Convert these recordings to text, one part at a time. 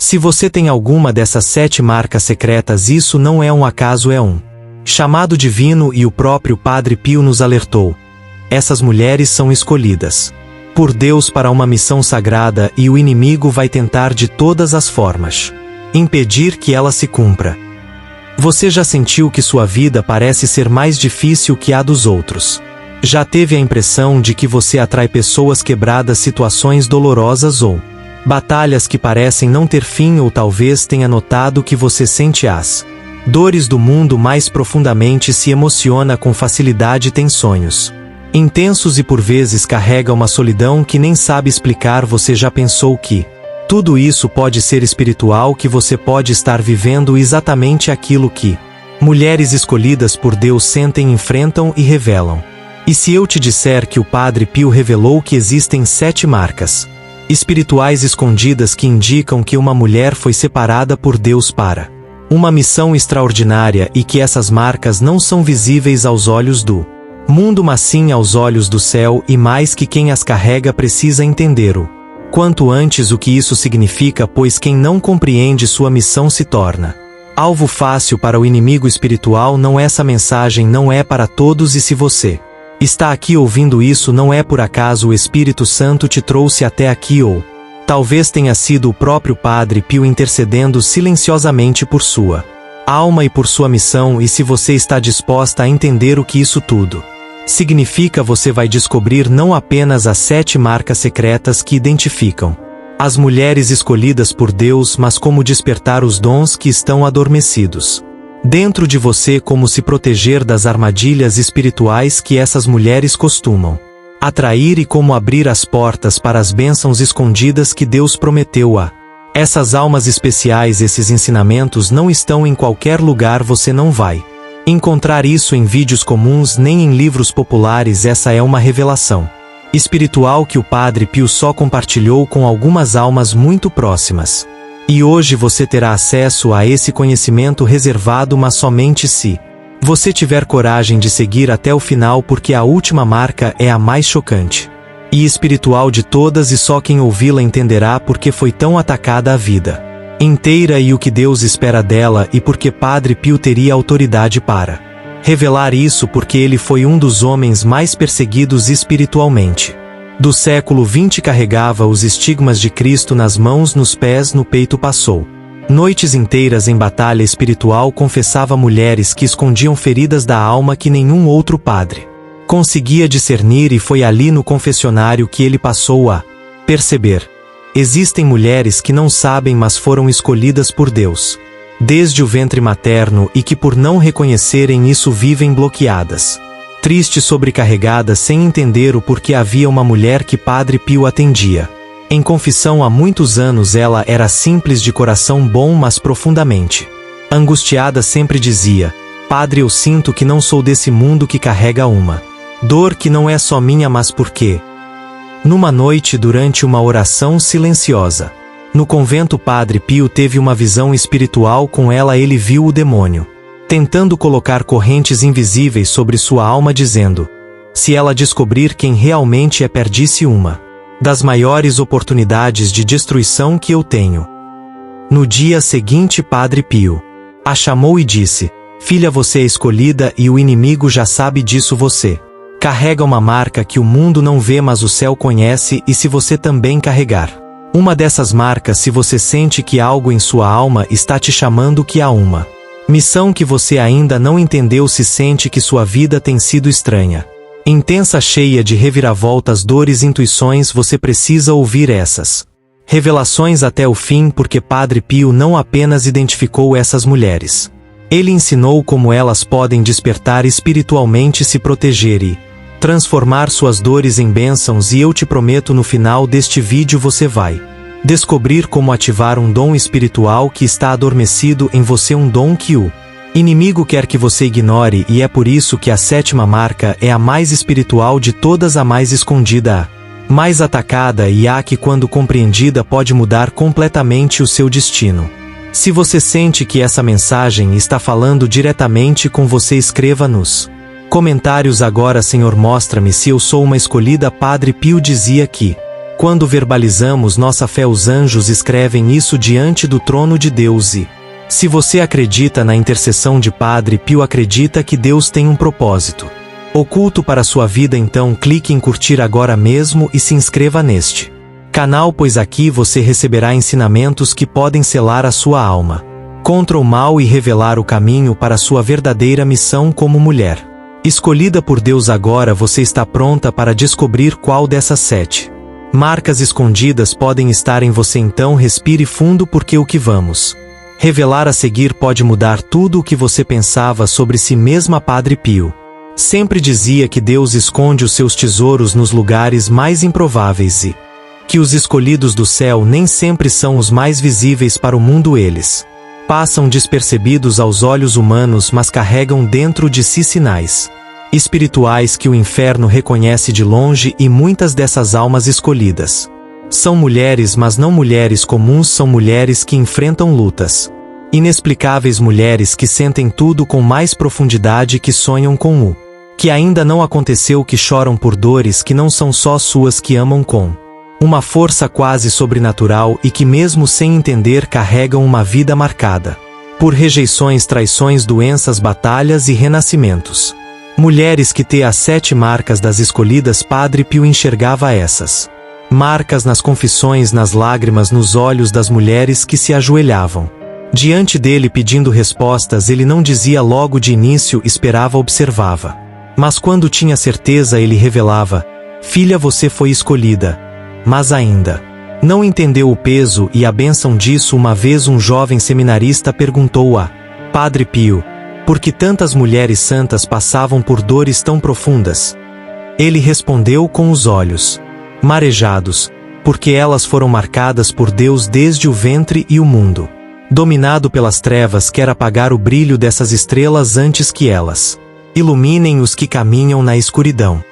Se você tem alguma dessas 7 marcas secretas, isso não é um acaso, é um chamado divino, e o próprio Padre Pio nos alertou. Essas mulheres são escolhidas por Deus para uma missão sagrada, e o inimigo vai tentar de todas as formas impedir que ela se cumpra. Você já sentiu que sua vida parece ser mais difícil que a dos outros? Já teve a impressão de que você atrai pessoas quebradas, situações dolorosas ou batalhas que parecem não ter fim, ou talvez tenha notado que você sente as dores do mundo mais profundamente, se emociona com facilidade, tem sonhos intensos e por vezes carrega uma solidão que nem sabe explicar. Você já pensou que tudo isso pode ser espiritual, que você pode estar vivendo exatamente aquilo que mulheres escolhidas por Deus sentem, enfrentam e revelam? E se eu te disser que o Padre Pio revelou que existem 7 marcas espirituais escondidas que indicam que uma mulher foi separada por Deus para uma missão extraordinária, e que essas marcas não são visíveis aos olhos do mundo, mas sim aos olhos do céu, e mais que quem as carrega precisa entender o quanto antes o que isso significa, pois quem não compreende sua missão se torna alvo fácil para o inimigo espiritual. Não, essa mensagem não é para todos, e se você está aqui ouvindo isso, não é por acaso. O Espírito Santo te trouxe até aqui, ou talvez tenha sido o próprio Padre Pio intercedendo silenciosamente por sua alma e por sua missão. E se você está disposta a entender o que isso tudo significa, você vai descobrir não apenas as 7 marcas secretas que identificam as mulheres escolhidas por Deus, mas como despertar os dons que estão adormecidos dentro de você, como se proteger das armadilhas espirituais que essas mulheres costumam atrair, e como abrir as portas para as bênçãos escondidas que Deus prometeu a essas almas especiais. Esses ensinamentos não estão em qualquer lugar, você não vai encontrar isso em vídeos comuns nem em livros populares. Essa é uma revelação espiritual que o Padre Pio só compartilhou com algumas almas muito próximas. E hoje você terá acesso a esse conhecimento reservado, mas somente se você tiver coragem de seguir até o final, porque a última marca é a mais chocante e espiritual de todas, e só quem ouvi-la entenderá porque foi tão atacada a vida inteira e o que Deus espera dela, e porque Padre Pio teria autoridade para revelar isso, porque ele foi um dos homens mais perseguidos espiritualmente do século XX. Carregava os estigmas de Cristo nas mãos, nos pés, no peito. Passou noites inteiras em batalha espiritual. Confessava mulheres que escondiam feridas da alma que nenhum outro padre conseguia discernir, e foi ali no confessionário que ele passou a perceber: existem mulheres que não sabem, mas foram escolhidas por Deus desde o ventre materno, e que por não reconhecerem isso vivem bloqueadas, tristes, sobrecarregadas, sem entender o porquê. Havia uma mulher que Padre Pio atendia em confissão há muitos anos. Ela era simples, de coração bom, mas profundamente angustiada. Sempre dizia: Padre, eu sinto que não sou desse mundo, que carrega uma dor que não é só minha, mas porque numa noite, durante uma oração silenciosa no convento, Padre Pio teve uma visão espiritual. Com ela ele viu o demônio tentando colocar correntes invisíveis sobre sua alma, dizendo: se ela descobrir quem realmente é, perdisse uma das maiores oportunidades de destruição que eu tenho. No dia seguinte, Padre Pio a chamou e disse: filha, você é escolhida, e o inimigo já sabe disso. Você carrega uma marca que o mundo não vê, mas o céu conhece, e se você também carregar uma dessas marcas, se você sente que algo em sua alma está te chamando, que há uma missão que você ainda não entendeu, se sente que sua vida tem sido estranha, intensa, cheia de reviravoltas, dores, intuições, você precisa ouvir essas revelações até o fim, porque Padre Pio não apenas identificou essas mulheres, ele ensinou como elas podem despertar espiritualmente, se proteger e transformar suas dores em bênçãos. E eu te prometo, no final deste vídeo você vai descobrir como ativar um dom espiritual que está adormecido em você, um dom que o inimigo quer que você ignore, e é por isso que a 7ª marca é a mais espiritual de todas, a mais escondida, a mais atacada, e a que, quando compreendida, pode mudar completamente o seu destino. Se você sente que essa mensagem está falando diretamente com você, escreva nos comentários agora: Senhor, mostra-me se eu sou uma escolhida. Padre Pio dizia que quando verbalizamos nossa fé, os anjos escrevem isso diante do trono de Deus e, se você acredita na intercessão de Padre Pio, acredita que Deus tem um propósito oculto para sua vida, então clique em curtir agora mesmo e se inscreva neste canal, pois aqui você receberá ensinamentos que podem selar a sua alma contra o mal e revelar o caminho para sua verdadeira missão como mulher escolhida por Deus. Agora você está pronta para descobrir qual dessas 7 marcas escondidas podem estar em você, então respire fundo, porque o que vamos revelar a seguir pode mudar tudo o que você pensava sobre si mesma. Padre Pio sempre dizia que Deus esconde os seus tesouros nos lugares mais improváveis e que os escolhidos do céu nem sempre são os mais visíveis para o mundo. Eles passam despercebidos aos olhos humanos, mas carregam dentro de si sinais espirituais que o inferno reconhece de longe, e muitas dessas almas escolhidas são mulheres, mas não mulheres comuns, são mulheres que enfrentam lutas inexplicáveis, mulheres que sentem tudo com mais profundidade, que sonham com o que ainda não aconteceu, que choram por dores que não são só suas, que amam com uma força quase sobrenatural e que, mesmo sem entender, carregam uma vida marcada por rejeições, traições, doenças, batalhas e renascimentos. Mulheres que têm as 7 marcas das escolhidas. Padre Pio enxergava essas marcas nas confissões, nas lágrimas, nos olhos das mulheres que se ajoelhavam diante dele pedindo respostas. Ele não dizia logo de início, esperava, observava. Mas quando tinha certeza, ele revelava: filha, você foi escolhida. Mas ainda não entendeu o peso e a bênção disso. Uma vez um jovem seminarista perguntou a Padre Pio por que tantas mulheres santas passavam por dores tão profundas. Ele respondeu com os olhos marejados: porque elas foram marcadas por Deus desde o ventre, e o mundo, dominado pelas trevas, quer apagar o brilho dessas estrelas antes que elas iluminem os que caminham na escuridão.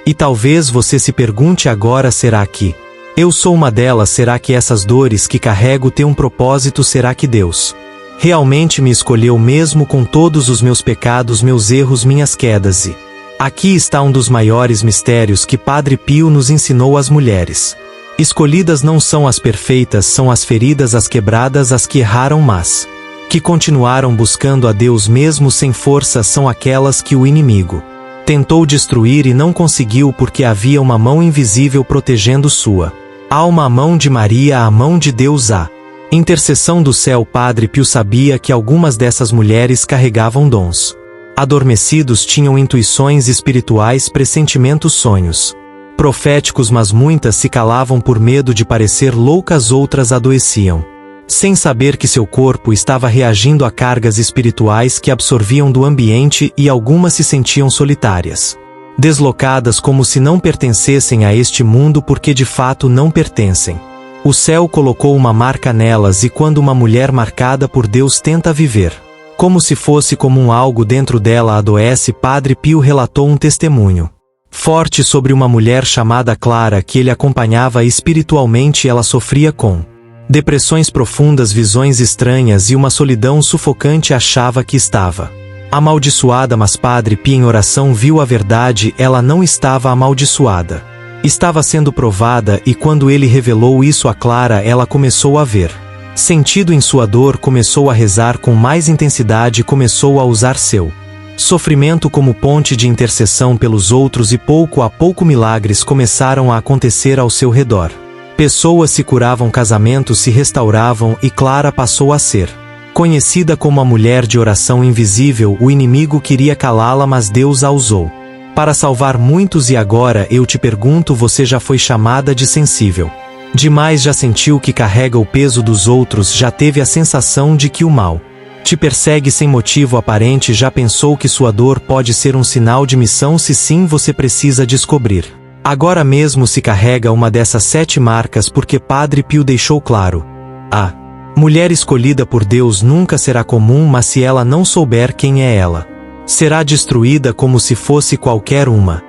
E talvez você se pergunte agora: será que eu sou uma delas? Será que essas dores que carrego têm um propósito? Será que Deus realmente me escolheu, mesmo com todos os meus pecados, meus erros, minhas quedas? E aqui está um dos maiores mistérios que Padre Pio nos ensinou: as mulheres escolhidas não são as perfeitas, são as feridas, as quebradas, as que erraram, mas que continuaram buscando a Deus mesmo sem força. São aquelas que o inimigo tentou destruir e não conseguiu, porque havia uma mão invisível protegendo sua alma, a mão de Maria, a mão de Deus, a intercessão do céu. Padre Pio sabia que algumas dessas mulheres carregavam dons adormecidos, tinham intuições espirituais, pressentimentos, sonhos proféticos, mas muitas se calavam por medo de parecer loucas, outras adoeciam sem saber que seu corpo estava reagindo a cargas espirituais que absorviam do ambiente, e algumas se sentiam solitárias, deslocadas, como se não pertencessem a este mundo, porque de fato não pertencem. O céu colocou uma marca nelas, e quando uma mulher marcada por Deus tenta viver como se fosse comum, algo dentro dela adoece. Padre Pio relatou um testemunho forte sobre uma mulher chamada Clara, que ele acompanhava espiritualmente. Ela sofria com depressões profundas, visões estranhas e uma solidão sufocante. Achava que estava amaldiçoada, mas Padre Pio, em oração, viu a verdade: ela não estava amaldiçoada, estava sendo provada. E quando ele revelou isso a Clara, ela começou a ver sentido em sua dor, começou a rezar com mais intensidade, começou a usar seu sofrimento como ponte de intercessão pelos outros, e pouco a pouco milagres começaram a acontecer ao seu redor. Pessoas se curavam, casamentos se restauravam, e Clara passou a ser conhecida como a mulher de oração invisível. O inimigo queria calá-la, mas Deus a usou para salvar muitos. E agora eu te pergunto: você já foi chamada de sensível demais? Já sentiu que carrega o peso dos outros? Já teve a sensação de que o mal te persegue sem motivo aparente? Já pensou que sua dor pode ser um sinal de missão? Se sim, você precisa descobrir agora mesmo se carrega uma dessas 7 marcas, porque Padre Pio deixou claro: a mulher escolhida por Deus nunca será comum, mas se ela não souber quem é ela, será destruída como se fosse qualquer uma.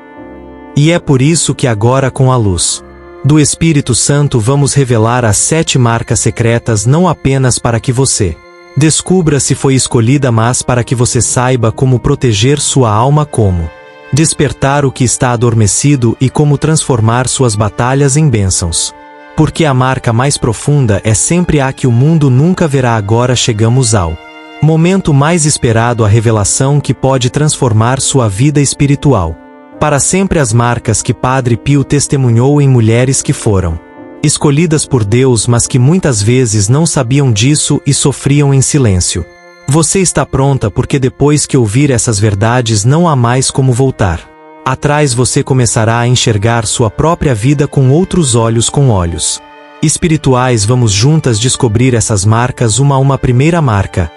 E é por isso que agora, com a luz do Espírito Santo, vamos revelar as 7 marcas secretas, não apenas para que você descubra se foi escolhida, mas para que você saiba como proteger sua alma, como despertar o que está adormecido e como transformar suas batalhas em bênçãos. Porque a marca mais profunda é sempre a que o mundo nunca verá. Agora chegamos ao momento mais esperado, a revelação que pode transformar sua vida espiritual. Para sempre as marcas que Padre Pio testemunhou em mulheres que foram escolhidas por Deus, mas que muitas vezes não sabiam disso e sofriam em silêncio. Você está pronta, porque depois que ouvir essas verdades não há mais como voltar atrás. Você começará a enxergar sua própria vida com outros olhos, com olhos espirituais. Vamos juntas descobrir essas marcas uma a uma. Primeira marca: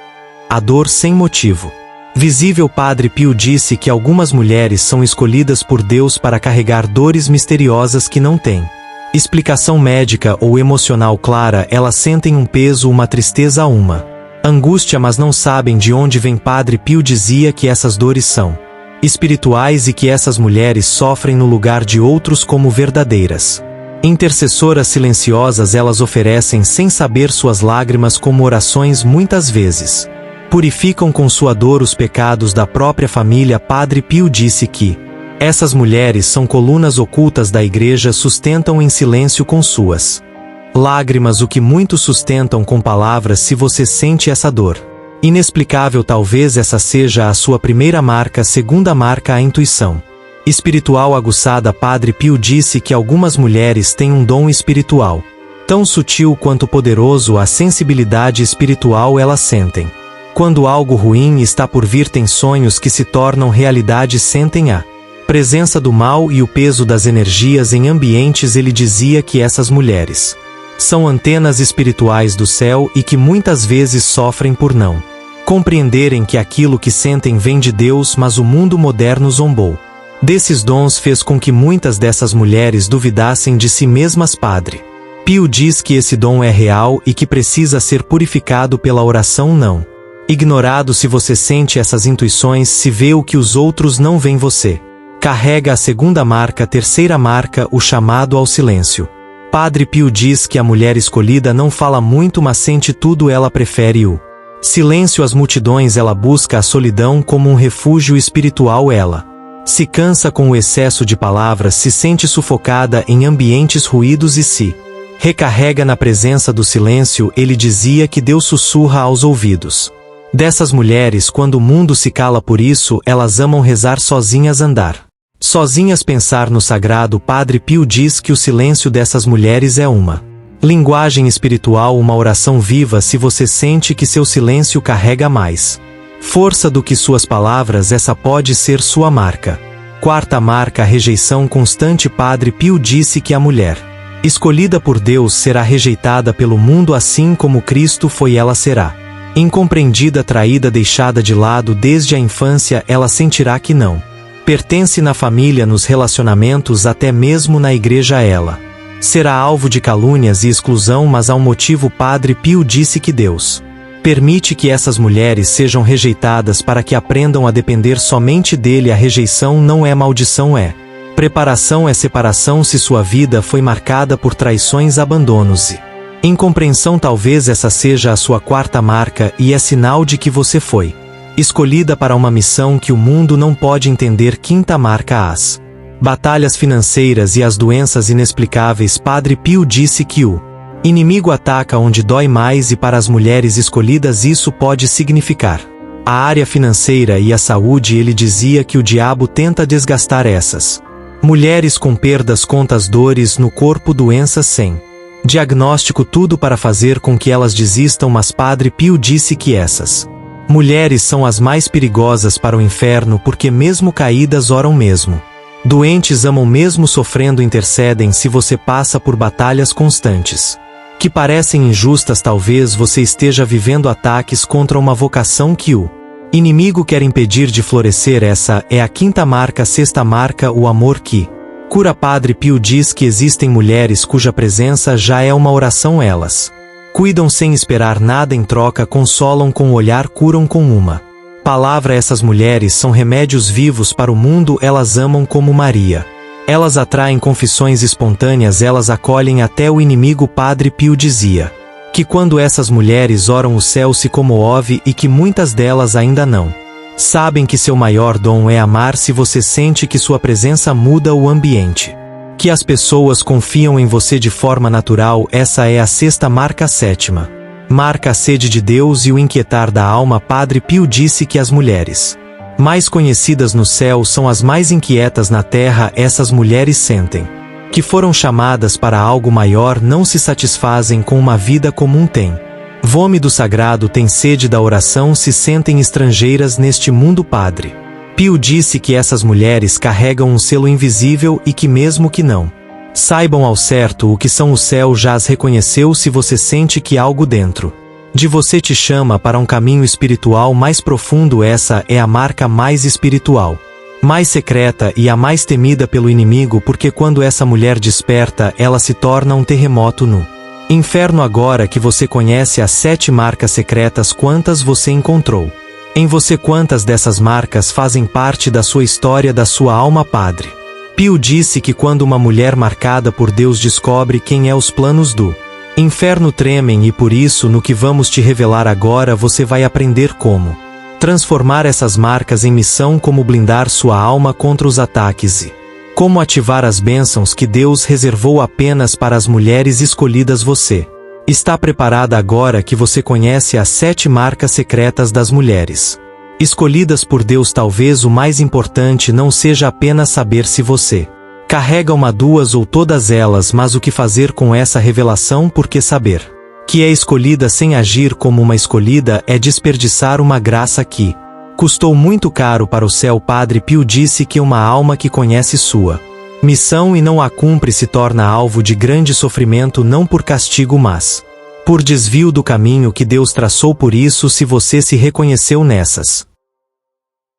a dor sem motivo. Visível. Padre Pio disse que algumas mulheres são escolhidas por Deus para carregar dores misteriosas que não têm explicação médica ou emocional clara. Elas sentem um peso, uma tristeza, uma angústia, mas não sabem de onde vem. Padre Pio dizia que essas dores são espirituais e que essas mulheres sofrem no lugar de outros como verdadeiras intercessoras silenciosas. Elas oferecem sem saber suas lágrimas como orações. Muitas vezes purificam com sua dor os pecados da própria família. Padre Pio disse que essas mulheres são colunas ocultas da igreja, sustentam em silêncio com suas lágrimas o que muitos sustentam com palavras. Se você sente essa dor inexplicável, talvez essa seja a sua primeira marca. Segunda marca: a intuição espiritual aguçada. Padre Pio disse que algumas mulheres têm um dom espiritual tão sutil quanto poderoso, a sensibilidade espiritual. Elas sentem quando algo ruim está por vir, têm sonhos que se tornam realidade, sentem a presença do mal e o peso das energias em ambientes. Ele dizia que essas mulheres são antenas espirituais do céu e que muitas vezes sofrem por não compreenderem que aquilo que sentem vem de Deus, mas o mundo moderno zombou desses dons, fez com que muitas dessas mulheres duvidassem de si mesmas. Padre Pio diz que esse dom é real e que precisa ser purificado pela oração, não ignorado. Se você sente essas intuições, se vê o que os outros não veem, você carrega a segunda marca. Terceira marca: o chamado ao silêncio. Padre Pio diz que a mulher escolhida não fala muito, mas sente tudo. Ela prefere o silêncio às multidões. Ela busca a solidão como um refúgio espiritual. Ela se cansa com o excesso de palavras, se sente sufocada em ambientes ruídos e se recarrega na presença do silêncio. Ele dizia que Deus sussurra aos ouvidos dessas mulheres quando o mundo se cala. Por isso elas amam rezar sozinhas, andar sozinhas, pensar no sagrado. Padre Pio diz que o silêncio dessas mulheres é uma linguagem espiritual, uma oração viva. Se você sente que seu silêncio carrega mais força do que suas palavras, essa pode ser sua marca. Quarta marca: a rejeição constante. Padre Pio disse que a mulher escolhida por Deus será rejeitada pelo mundo, assim como Cristo foi. Ela será incompreendida, traída, deixada de lado desde a infância. Ela sentirá que não pertence na família, nos relacionamentos, até mesmo na igreja. Ela será alvo de calúnias e exclusão, mas há um motivo. Padre Pio disse que Deus permite que essas mulheres sejam rejeitadas para que aprendam a depender somente dele. A rejeição não é maldição, é preparação, é separação. Se sua vida foi marcada por traições, abandonos e incompreensão, talvez essa seja a sua quarta marca, e é sinal de que você foi escolhida para uma missão que o mundo não pode entender. Quinta marca: as batalhas financeiras e as doenças inexplicáveis. Padre Pio disse que o inimigo ataca onde dói mais, e para as mulheres escolhidas isso pode significar a área financeira e a saúde. Ele dizia que o diabo tenta desgastar essas mulheres com perdas, contas, dores no corpo, doenças sem diagnóstico, tudo para fazer com que elas desistam. Mas Padre Pio disse que essas mulheres são as mais perigosas para o inferno, porque mesmo caídas oram, mesmo doentes amam, mesmo sofrendo intercedem. Se você passa por batalhas constantes que parecem injustas, talvez você esteja vivendo ataques contra uma vocação que o inimigo quer impedir de florescer. Essa é a quinta marca. Sexta marca: o amor que cura. Padre Pio diz que existem mulheres cuja presença já é uma oração. Elas cuidam sem esperar nada em troca, consolam com o olhar, curam com uma palavra. Essas mulheres são remédios vivos para o mundo. Elas amam como Maria. Elas atraem confissões espontâneas, elas acolhem até o inimigo. Padre Pio dizia que quando essas mulheres oram, o céu se comove e que muitas delas ainda não Sabem que seu maior dom é amar se você sente que sua presença muda o ambiente. Que as pessoas confiam em você de forma natural. Essa é a sexta marca. Sétima marca: a sede de Deus e o inquietar da alma. Padre Pio disse que as mulheres mais conhecidas no céu são as mais inquietas na terra. Essas mulheres sentem que foram chamadas para algo maior, não se satisfazem com uma vida comum, têm fome do sagrado, têm sede da oração, se sentem estrangeiras neste mundo. Padre Pio disse que essas mulheres carregam um selo invisível e que mesmo que não saibam ao certo o que são, o céu já as reconheceu. Se você sente que algo dentro de você te chama para um caminho espiritual mais profundo, essa é a marca mais espiritual, mais secreta e a mais temida pelo inimigo, porque quando essa mulher desperta, ela se torna um terremoto no inferno. Agora que você conhece as 7 marcas secretas, quantas você encontrou em você? Quantas dessas marcas fazem parte da sua história, da sua alma? Padre Pio disse que quando uma mulher marcada por Deus descobre quem é, os planos do inferno tremem, e por isso, no que vamos te revelar agora, você vai aprender como transformar essas marcas em missão, como blindar sua alma contra os ataques e como ativar as bênçãos que Deus reservou apenas para as mulheres escolhidas. Você está preparada agora que você conhece as 7 marcas secretas das mulheres escolhidas por Deus? Talvez o mais importante não seja apenas saber se você carrega uma, 2 ou todas elas, mas o que fazer com essa revelação, porque saber que é escolhida sem agir como uma escolhida é desperdiçar uma graça que custou muito caro para o céu. Padre Pio disse que uma alma que conhece sua missão e não a cumpre se torna alvo de grande sofrimento, não por castigo, mas por desvio do caminho que Deus traçou. Por isso, se você se reconheceu nessas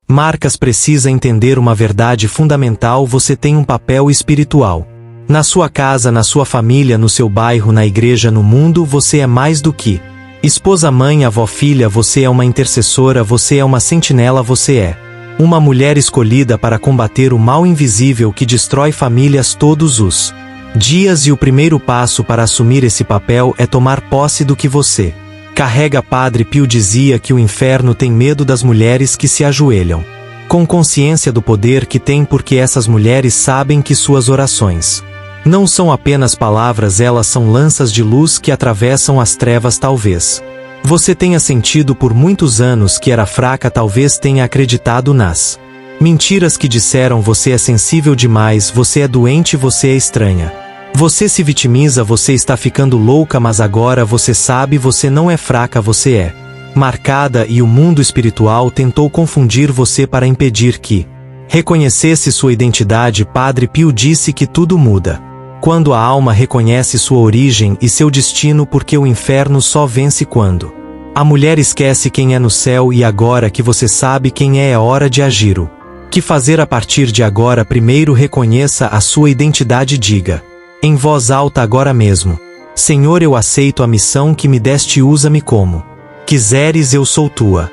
marcas, precisa entender uma verdade fundamental: você tem um papel espiritual. Na sua casa, na sua família, no seu bairro, na igreja, no mundo, você é mais do que esposa, mãe, avó, filha. Você é uma intercessora, você é uma sentinela, você é uma mulher escolhida para combater o mal invisível que destrói famílias todos os dias. E o primeiro passo para assumir esse papel é tomar posse do que você carrega. Padre Pio dizia que o inferno tem medo das mulheres que se ajoelham com consciência do poder que tem, porque essas mulheres sabem que suas orações não são apenas palavras, elas são lanças de luz que atravessam as trevas. Talvez você tenha sentido por muitos anos que era fraca, talvez tenha acreditado nas mentiras que disseram: você é sensível demais, você é doente, você é estranha, você se vitimiza, você está ficando louca. Mas agora você sabe, você não é fraca, você é marcada, e o mundo espiritual tentou confundir você para impedir que reconhecesse sua identidade. Padre Pio disse que tudo muda quando a alma reconhece sua origem e seu destino, porque o inferno só vence quando a mulher esquece quem é no céu. E agora que você sabe quem é hora de agir. O que fazer a partir de agora? Primeiro, reconheça a sua identidade. Diga em voz alta agora mesmo: Senhor, eu aceito a missão que me deste, usa-me como quiseres, eu sou tua.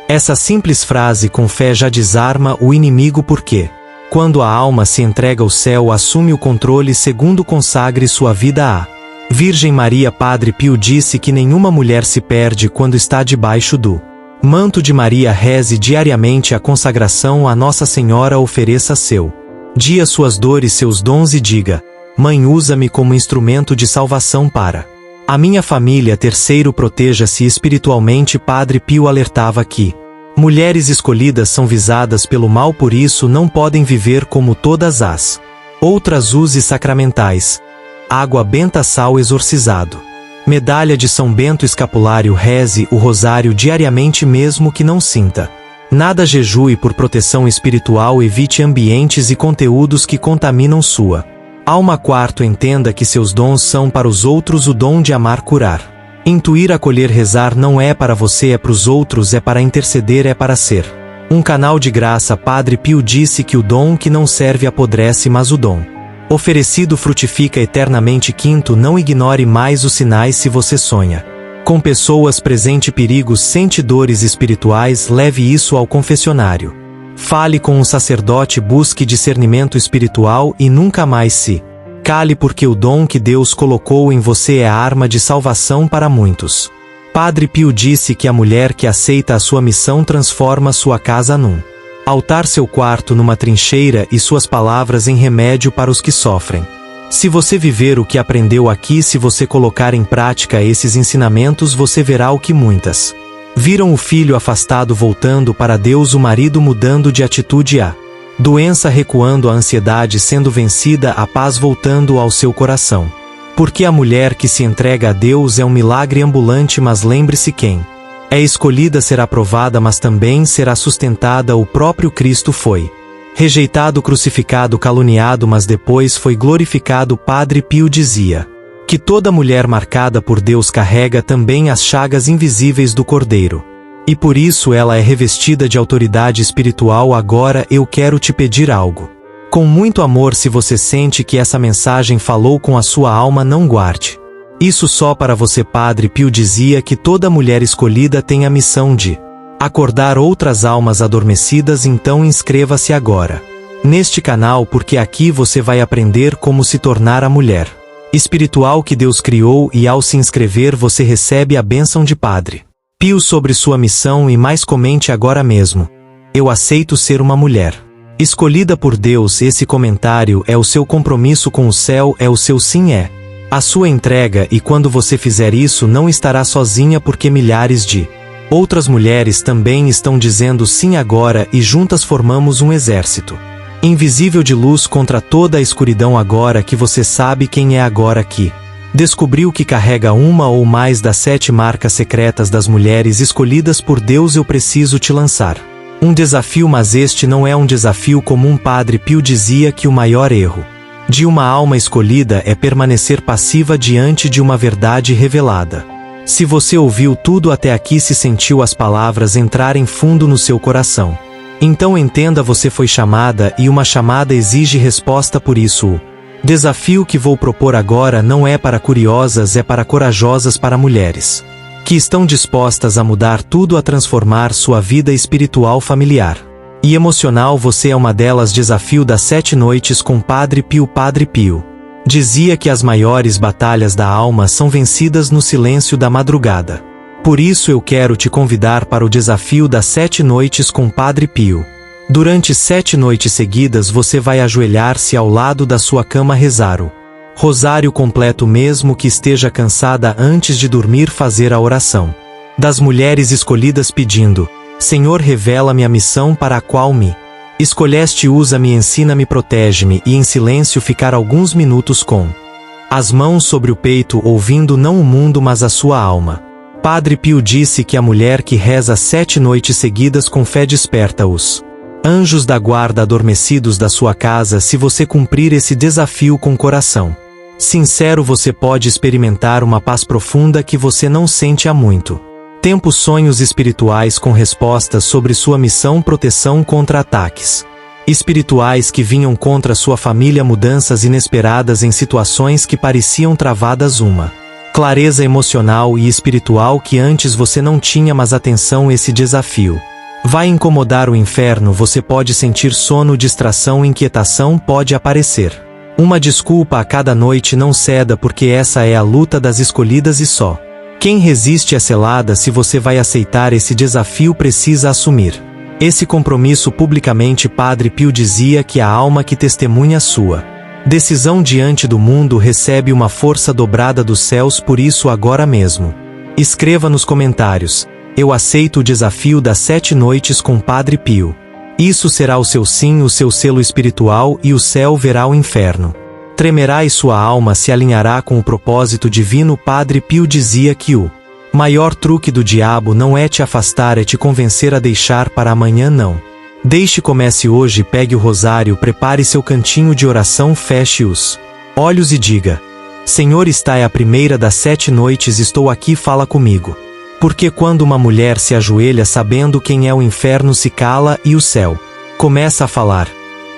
Essa simples frase com fé já desarma o inimigo, porque quando a alma se entrega ao céu, assume o controle. Segundo, consagre sua vida à Virgem Maria. Padre Pio disse que nenhuma mulher se perde quando está debaixo do manto de Maria. Reze diariamente a consagração a Nossa Senhora, ofereça seu dia, suas dores, seus dons e diga: Mãe, usa-me como instrumento de salvação para a minha família. Terceiro, proteja-se espiritualmente. Padre Pio alertava que mulheres escolhidas são visadas pelo mal, por isso não podem viver como todas as outras. Use sacramentais: água benta, sal exorcizado, medalha de São Bento, escapulário. Reze o rosário diariamente mesmo que não sinta nada. Jejue por proteção espiritual. Evite ambientes e conteúdos que contaminam sua alma. Quarto, entenda que seus dons são para os outros. O dom de amar, curar, intuir, acolher, rezar não é para você, é para os outros, é para interceder, é para ser um canal de graça. Padre Pio disse que o dom que não serve apodrece, mas o dom oferecido frutifica eternamente. Quinto, não ignore mais os sinais. Se você sonha com pessoas, presente perigos, sente dores espirituais, leve isso ao confessionário. Fale com um sacerdote, busque discernimento espiritual e nunca mais se cale, porque o dom que Deus colocou em você é a arma de salvação para muitos. Padre Pio disse que a mulher que aceita a sua missão transforma sua casa num altar, seu quarto numa trincheira e suas palavras em remédio para os que sofrem. Se você viver o que aprendeu aqui, se você colocar em prática esses ensinamentos, você verá o que muitas viram: o filho afastado voltando para Deus, o marido mudando de atitude, a doença recuando, a ansiedade sendo vencida, a paz voltando ao seu coração. Porque a mulher que se entrega a Deus é um milagre ambulante, mas lembre-se, quem é escolhida será provada, mas também será sustentada. O próprio Cristo foi rejeitado, crucificado, caluniado, mas depois foi glorificado. Padre Pio dizia que toda mulher marcada por Deus carrega também as chagas invisíveis do Cordeiro. E por isso ela é revestida de autoridade espiritual. Agora eu quero te pedir algo. Com muito amor, se você sente que essa mensagem falou com a sua alma, não guarde isso só para você. Padre Pio dizia que toda mulher escolhida tem a missão de acordar outras almas adormecidas. Então inscreva-se agora neste canal, porque aqui você vai aprender como se tornar a mulher espiritual que Deus criou, e ao se inscrever você recebe a bênção de Padre Pio sobre sua missão. E mais, comente agora mesmo: eu aceito ser uma mulher escolhida por Deus. Esse comentário é o seu compromisso com o céu, é o seu sim, é a sua entrega. E quando você fizer isso, não estará sozinha, porque milhares de outras mulheres também estão dizendo sim agora, e juntas formamos um exército invisível de luz contra toda a escuridão. Agora que você sabe quem é, agora que descobriu que carrega uma ou mais das 7 marcas secretas das mulheres escolhidas por Deus, eu preciso te lançar um desafio, mas este não é um desafio comum. Padre Pio dizia que o maior erro de uma alma escolhida é permanecer passiva diante de uma verdade revelada. Se você ouviu tudo até aqui, se sentiu as palavras entrarem fundo no seu coração, então entenda: você foi chamada, e uma chamada exige resposta. Por isso o desafio que vou propor agora não é para curiosas, é para corajosas, para mulheres que estão dispostas a mudar tudo, a transformar sua vida espiritual, familiar e emocional. Você é uma delas. Desafio das 7 noites com Padre Pio. Padre Pio dizia que as maiores batalhas da alma são vencidas no silêncio da madrugada. Por isso eu quero te convidar para o desafio das 7 noites com Padre Pio. Durante 7 noites seguidas você vai ajoelhar-se ao lado da sua cama, rezar o rosário completo, mesmo que esteja cansada. Antes de dormir, fazer a oração das mulheres escolhidas, pedindo: Senhor, revela-me a missão para a qual me escolheste, usa-me, ensina-me, protege-me. E em silêncio ficar alguns minutos com as mãos sobre o peito, ouvindo não o mundo, mas a sua alma. Padre Pio disse que a mulher que reza 7 noites seguidas com fé desperta os anjos da guarda adormecidos da sua casa. Se você cumprir esse desafio com coração sincero, você pode experimentar uma paz profunda que você não sente há muito tempo. Sonhos espirituais com respostas sobre sua missão, proteção contra ataques espirituais que vinham contra sua família, mudanças inesperadas em situações que pareciam travadas, uma clareza emocional e espiritual que antes você não tinha. Mas atenção, esse desafio vai incomodar o inferno. Você pode sentir sono, distração, inquietação, pode aparecer uma desculpa a cada noite. Não ceda, porque essa é a luta das escolhidas, e só quem resiste é selada. Se você vai aceitar esse desafio, precisa assumir esse compromisso publicamente. Padre Pio dizia que a alma que testemunha sua decisão diante do mundo recebe uma força dobrada dos céus. Por isso, agora mesmo, escreva nos comentários: eu aceito o desafio das 7 noites com Padre Pio. Isso será o seu sim, o seu selo espiritual, e o céu verá o inferno tremerá e sua alma se alinhará com o propósito divino. Padre Pio dizia que o maior truque do diabo não é te afastar, é te convencer a deixar para amanhã. Não deixe, comece hoje. Pegue o rosário, prepare seu cantinho de oração, feche os olhos e diga: Senhor, esta é a primeira das 7 noites, estou aqui, fala comigo. Porque quando uma mulher se ajoelha sabendo quem é o inferno, se cala e o céu começa a falar.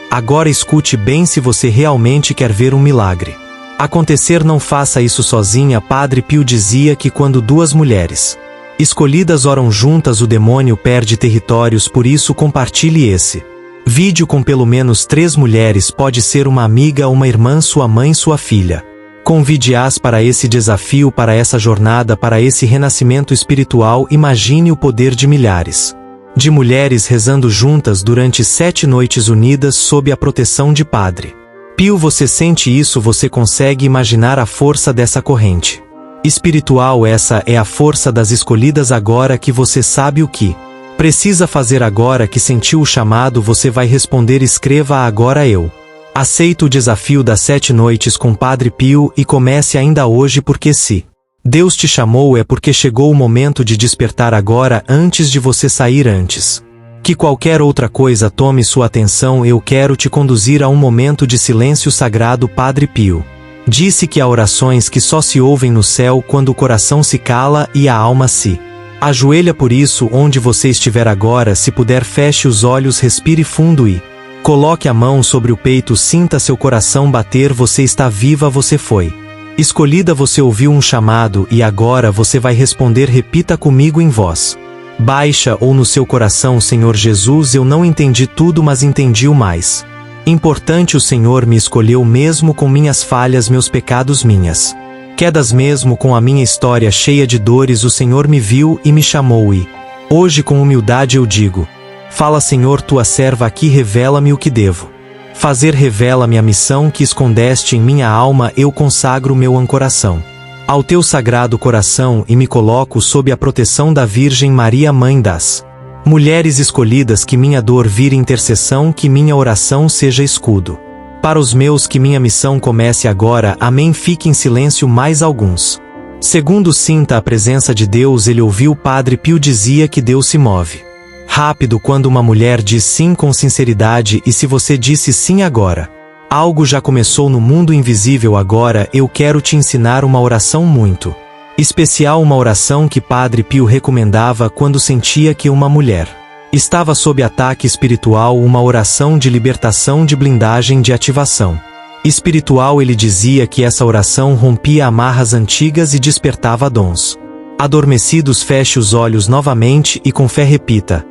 Agora escute bem, se você realmente quer ver um milagre acontecer, não faça isso sozinha. Padre Pio dizia que quando 2 mulheres escolhidas oram juntas, o demônio perde territórios. Por isso, compartilhe esse vídeo com pelo menos 3 mulheres. Pode ser uma amiga, uma irmã, sua mãe, sua filha. Convide-as para esse desafio, para essa jornada, para esse renascimento espiritual. Imagine o poder de milhares de mulheres rezando juntas durante 7 noites unidas sob a proteção de Padre Pio. Você sente isso? Você consegue imaginar a força dessa corrente espiritual? Essa é a força das escolhidas. Agora que você sabe o que precisa fazer, agora que sentiu o chamado, você vai responder. Escreva agora: eu aceito o desafio das 7 noites com Padre Pio, e comece ainda hoje, porque se Deus te chamou é porque chegou o momento de despertar agora, antes de você sair, antes que qualquer outra coisa tome sua atenção. Eu quero te conduzir a um momento de silêncio sagrado. Padre Pio disse que há orações que só se ouvem no céu quando o coração se cala e a alma se ajoelha. Por isso, onde você estiver agora, se puder, feche os olhos, respire fundo e coloque a mão sobre o peito. Sinta seu coração bater. Você está viva, você foi escolhida, você ouviu um chamado e agora você vai responder. Repita comigo em voz baixa ou no seu coração: Senhor Jesus, eu não entendi tudo, mas entendi o mais importante. O Senhor me escolheu mesmo com minhas falhas, meus pecados, minhas quedas, mesmo com a minha história cheia de dores. O Senhor me viu e me chamou, e hoje com humildade eu digo: fala, Senhor, tua serva aqui, revela-me o que devo fazer, revela-me a missão que escondeste em minha alma. Eu consagro meu coração ao teu sagrado coração e me coloco sob a proteção da Virgem Maria, Mãe das mulheres escolhidas. Que minha dor vire intercessão, que minha oração seja escudo para os meus, que minha missão comece agora. Amém. Fique em silêncio mais alguns segundos. Sinta a presença de Deus. Ele ouviu. Padre Pio dizia que Deus se move rápido quando uma mulher diz sim com sinceridade. E se você disse sim agora, algo já começou no mundo invisível. Agora eu quero te ensinar uma oração muito especial, uma oração que Padre Pio recomendava quando sentia que uma mulher estava sob ataque espiritual, uma oração de libertação, de blindagem, de ativação espiritual. Ele dizia que essa oração rompia amarras antigas e despertava dons adormecidos. Feche os olhos novamente e com fé repita: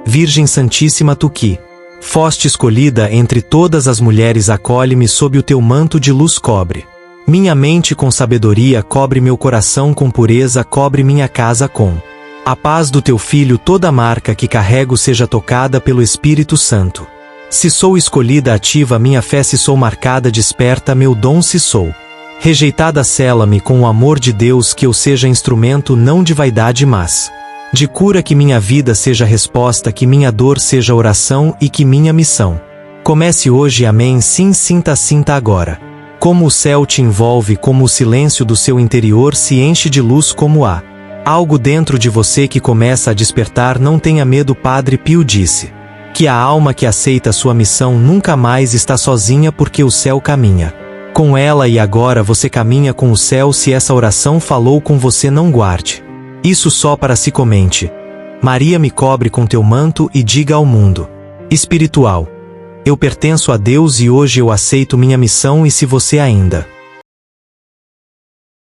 Virgem Santíssima, tu que foste escolhida entre todas as mulheres, acolhe-me sob o teu manto de luz. Cobre minha mente com sabedoria, cobre meu coração com pureza, cobre minha casa com a paz do teu Filho. Toda marca que carrego seja tocada pelo Espírito Santo. Se sou escolhida, ativa minha fé. Se sou marcada, desperta meu dom. Se sou rejeitada, sela-me com o amor de Deus. Que eu seja instrumento não de vaidade, mas de cura. Que minha vida seja resposta, que minha dor seja oração e que minha missão comece hoje. Amém. Sim, sinta agora como o céu te envolve, como o silêncio do seu interior se enche de luz, como há algo dentro de você que começa a despertar. Não tenha medo. Padre Pio disse que a alma que aceita sua missão nunca mais está sozinha, porque o céu caminha com ela, e agora você caminha com o céu. Se essa oração falou com você, não guarde isso só para si. Comente: Maria, me cobre com teu manto e diga ao mundo espiritual: eu pertenço a Deus e hoje eu aceito minha missão. E se você ainda